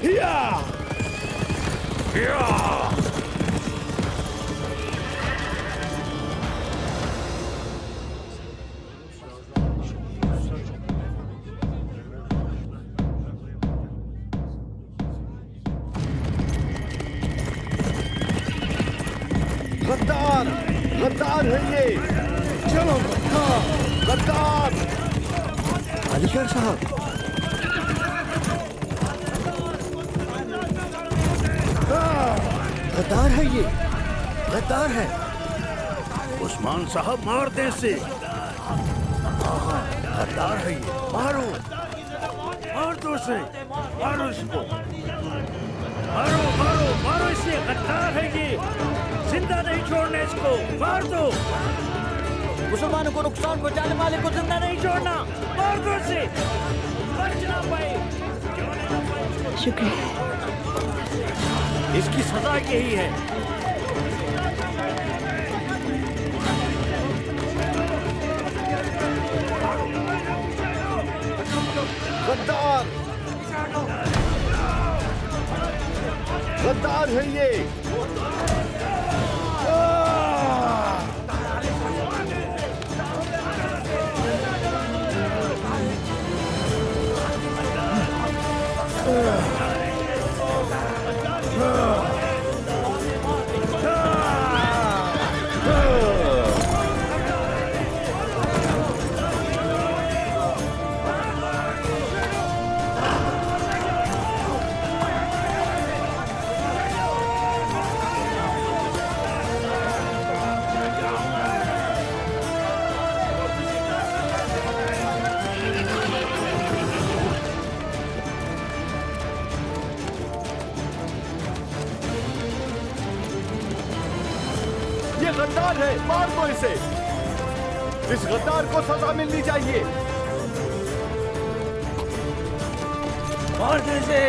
या या गद्दार गद्दार है ये। चलो गद्दार। अलीशार साहब, गद्दार है ये, गद्दार है। उस्मान साहब मार दे इसे। गद्दार है ये, मारो। मार दो इसे, मारो इसको, मारो मारो मारो इसे। गद्दार है ये, जिंदा नहीं छोड़ना इसको, मार दो। मुसलमानों को नुकसान पहुंचाने वाले को जिंदा नहीं छोड़ना, मार दो इसे। बच ना पाए, शुक्रिया। इसकी सजा यही है। गद्दार, गद्दार है ये। ये गद्दार है, मार दो इसे। इस गद्दार को सजा मिलनी चाहिए। मार दे इसे।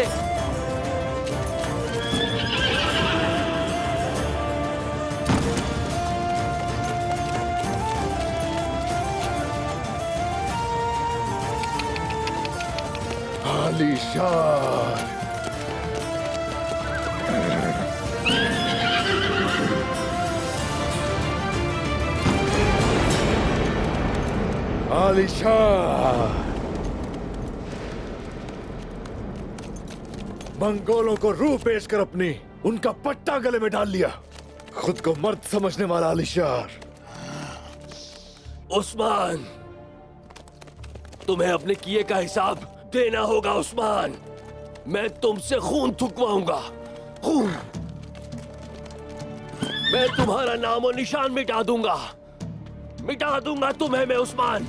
आलीशान, आलीशान। मंगोलों को रूह पेश कर अपनी उनका पट्टा गले में डाल लिया। खुद को मर्द समझने वाला आलीशान। उस्मान, तुम्हें अपने किए का हिसाब देना होगा उस्मान। मैं तुमसे खून थुकवाऊंगा, खून। मैं तुम्हारा नामो निशान मिटा दूंगा, मिटा दूंगा तुम्हें मैं उस्मान।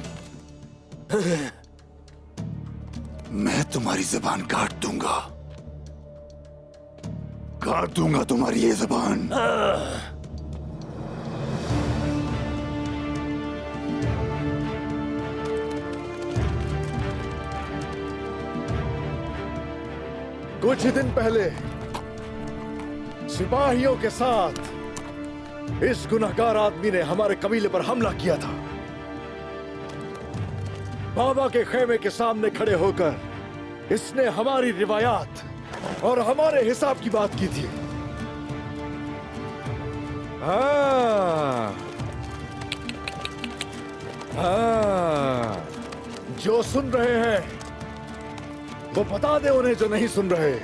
मैं तुम्हारी जबान काट दूंगा, काट दूंगा तुम्हारी ये जबान। कुछ दिन पहले सिपाहियों के साथ इस गुनहगार आदमी ने हमारे कबीले पर हमला किया था। बाबा के खेमे के सामने खड़े होकर इसने हमारी रिवायात और हमारे हिसाब की बात की थी। जो सुन रहे हैं वो बता दे उन्हें, जो नहीं सुन रहे।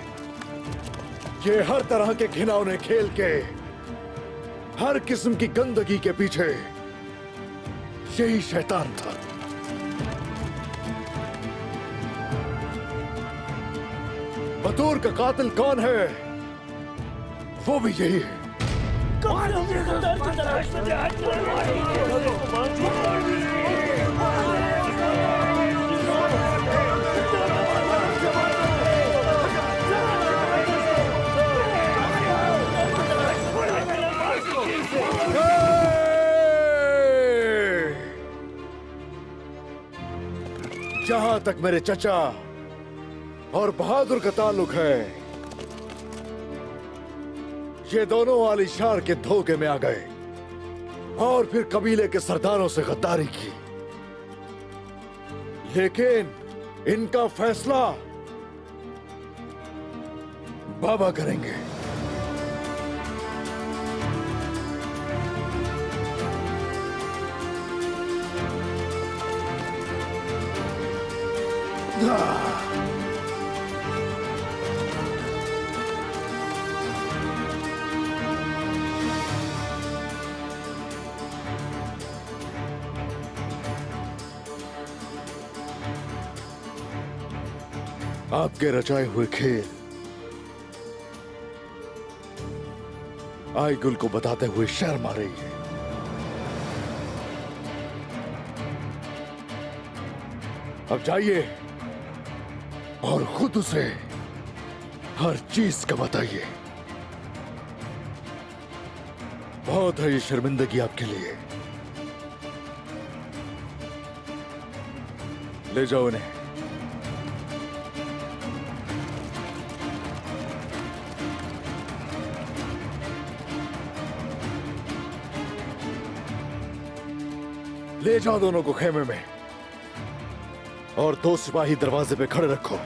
ये हर तरह के घिनौने खेल के, हर किस्म की गंदगी के पीछे यही शैतान था। बतूर का कातिल कौन है? वो भी यही है। जहां तक मेरे चचा और बहादुर का ताल्लुक है, ये दोनों आलीशार के धोखे में आ गए और फिर कबीले के सरदारों से गद्दारी की। लेकिन इनका फैसला बाबा करेंगे। आपके रचाए हुए खेल आईगुल को बताते हुए शर्म आ रही है। अब जाइए और खुद उसे हर चीज का बताइए। बहुत है ये शर्मिंदगी आपके लिए। ले जाओ उन्हें। ले जाओ दोनों को खेमे में और 2 सिपाही दरवाजे पे खड़े रखो।